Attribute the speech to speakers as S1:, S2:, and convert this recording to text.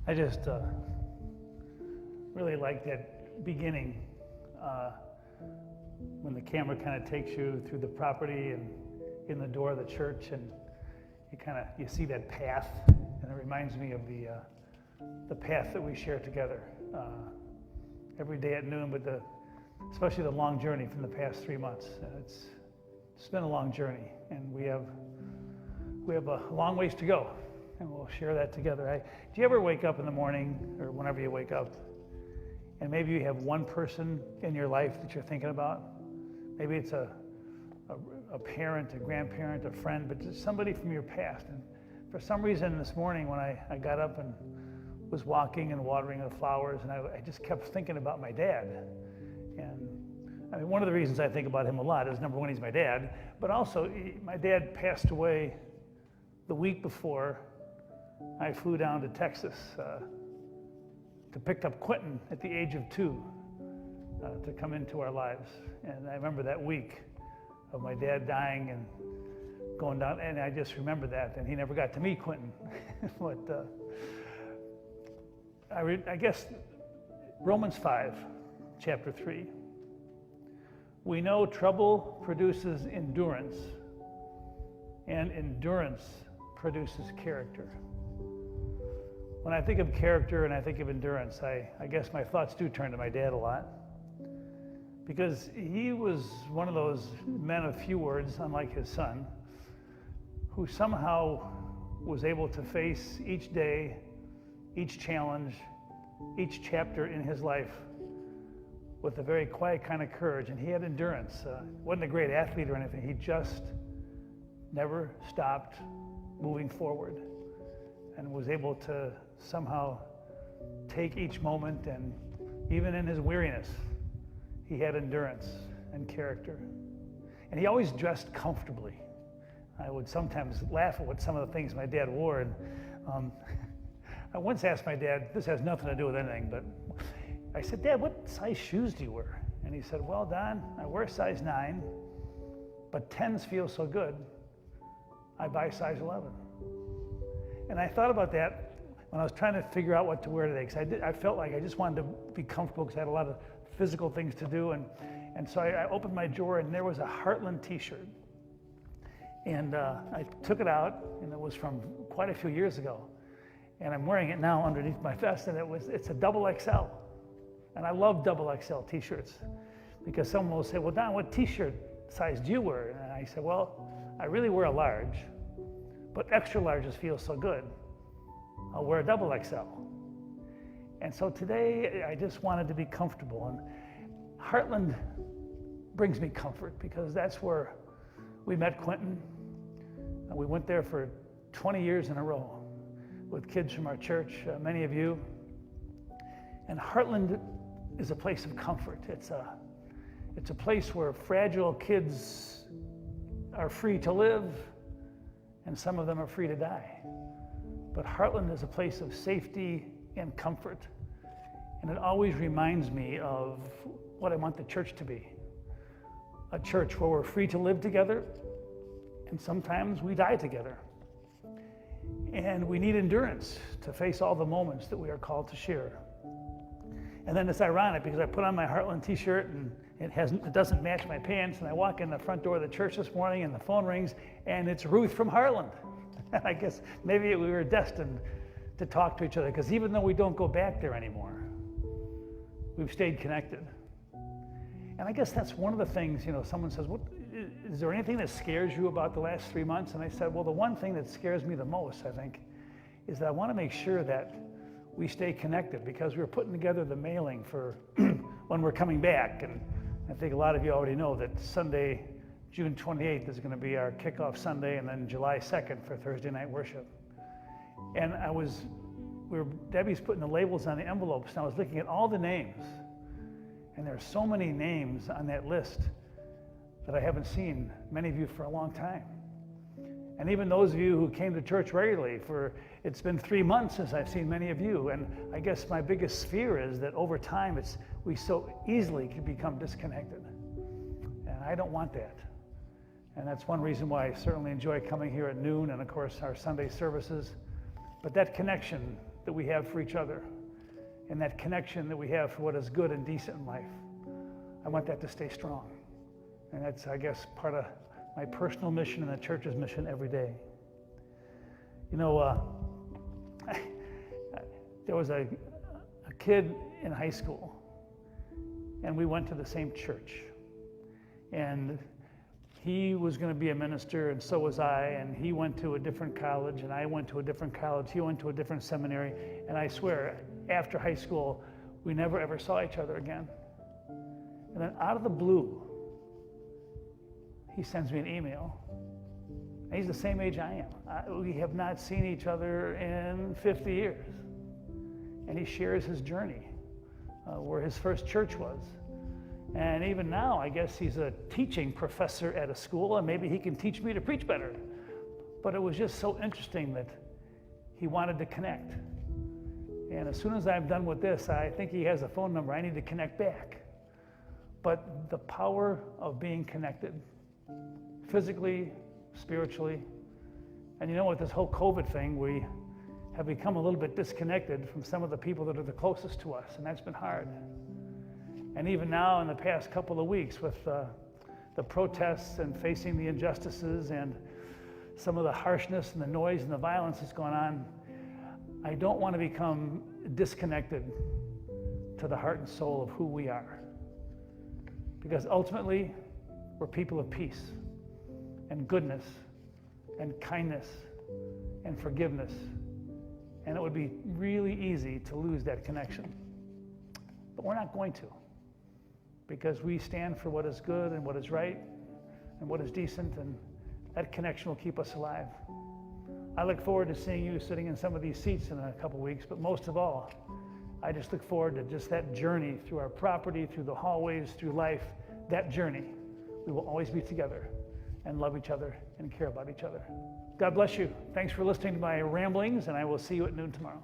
S1: I just really like that beginning when the camera kind of takes you through the property and in the door of the church, and you see that path, and it reminds me of the path that we share together every day at noon, but especially the long journey from the past 3 months. It's been a long journey, and we have a long ways to go. And we'll share that together. Do you ever wake up in the morning, or whenever you wake up, and maybe you have one person in your life that you're thinking about? Maybe it's a parent, a grandparent, a friend, but just somebody from your past. And for some reason this morning when I got up and was walking and watering the flowers, and I just kept thinking about my dad. And I mean, one of the reasons I think about him a lot is, number one, he's my dad, but also my dad passed away the week before I flew down to Texas to pick up Quentin at the age of 2 to come into our lives. And I remember that week of my dad dying and going down, and I just remember that. And he never got to meet Quentin. But I guess Romans 5, chapter 3. We know trouble produces endurance, and endurance produces character. When I think of character and I think of endurance, I guess my thoughts do turn to my dad a lot, because he was one of those men of few words, unlike his son, who somehow was able to face each day, each challenge, each chapter in his life with a very quiet kind of courage. And he had endurance. Wasn't a great athlete or anything. He just never stopped moving forward and was able to somehow take each moment, and even in his weariness, he had endurance and character. And he always dressed comfortably. I would sometimes laugh at what some of the things my dad wore. And I once asked my dad, this has nothing to do with anything, but I said, Dad, what size shoes do you wear? And he said, well, Don, I wear size 9, but 10s feel so good, I buy size 11. And I thought about that when I was trying to figure out what to wear today, because I felt like I just wanted to be comfortable because I had a lot of physical things to do. And so I opened my drawer, and there was a Heartland t-shirt. And I took it out, and it was from quite a few years ago. And I'm wearing it now underneath my vest, and it's a double XL. And I love double XL t-shirts, because someone will say, well, Don, what t-shirt size do you wear? And I said, well, I really wear a large, but extra larges feel so good. I'll wear a double XL. And so today, I just wanted to be comfortable. And Heartland brings me comfort, because that's where we met Quentin. And we went there for 20 years in a row with kids from our church, many of you. And Heartland is a place of comfort. It's a place where fragile kids are free to live, and some of them are free to die. But Heartland is a place of safety and comfort. And it always reminds me of what I want the church to be. A church where we're free to live together, and sometimes we die together. And we need endurance to face all the moments that we are called to share. And then it's ironic because I put on my Heartland t-shirt and it doesn't match my pants, and I walk in the front door of the church this morning and the phone rings and it's Ruth from Heartland. And I guess maybe we were destined to talk to each other, because even though we don't go back there anymore, we've stayed connected. And I guess that's one of the things, someone says, is there anything that scares you about the last 3 months? And I said, well, the one thing that scares me the most, I think, is that I want to make sure that we stay connected, because we're putting together the mailing for when we're coming back. And I think a lot of you already know that Sunday, June 28th is going to be our kickoff Sunday, and then July 2nd for Thursday night worship. And Debbie's putting the labels on the envelopes, and I was looking at all the names. And there's so many names on that list that I haven't seen many of you for a long time. And even those of you who came to church regularly, it's been 3 months since I've seen many of you. And I guess my biggest fear is that over time we so easily can become disconnected. And I don't want that. And that's one reason why I certainly enjoy coming here at noon, and of course our Sunday services. But that connection that we have for each other, and that connection that we have for what is good and decent in life, I want that to stay strong. And that's, I guess, part of my personal mission and the church's mission every day. There was a kid in high school, and we went to the same church. And he was going to be a minister, and so was I, and he went to a different college, and I went to a different college. He went to a different seminary, and I swear, after high school, we never ever saw each other again. And then out of the blue, he sends me an email. And he's the same age I am. We have not seen each other in 50 years. And he shares his journey, where his first church was. And even now, I guess he's a teaching professor at a school, and maybe he can teach me to preach better. But it was just so interesting that he wanted to connect. And as soon as I'm done with this, I think he has a phone number. I need to connect back. But the power of being connected, physically, spiritually, and with this whole COVID thing, we have become a little bit disconnected from some of the people that are the closest to us, and that's been hard. And even now, in the past couple of weeks, with the protests and facing the injustices and some of the harshness and the noise and the violence that's going on, I don't want to become disconnected to the heart and soul of who we are. Because ultimately, we're people of peace and goodness and kindness and forgiveness. And it would be really easy to lose that connection. But we're not going to, because we stand for what is good and what is right and what is decent, and that connection will keep us alive. I look forward to seeing you sitting in some of these seats in a couple weeks, but most of all, I just look forward to just that journey through our property, through the hallways, through life, that journey. We will always be together and love each other and care about each other. God bless you. Thanks for listening to my ramblings, and I will see you at noon tomorrow.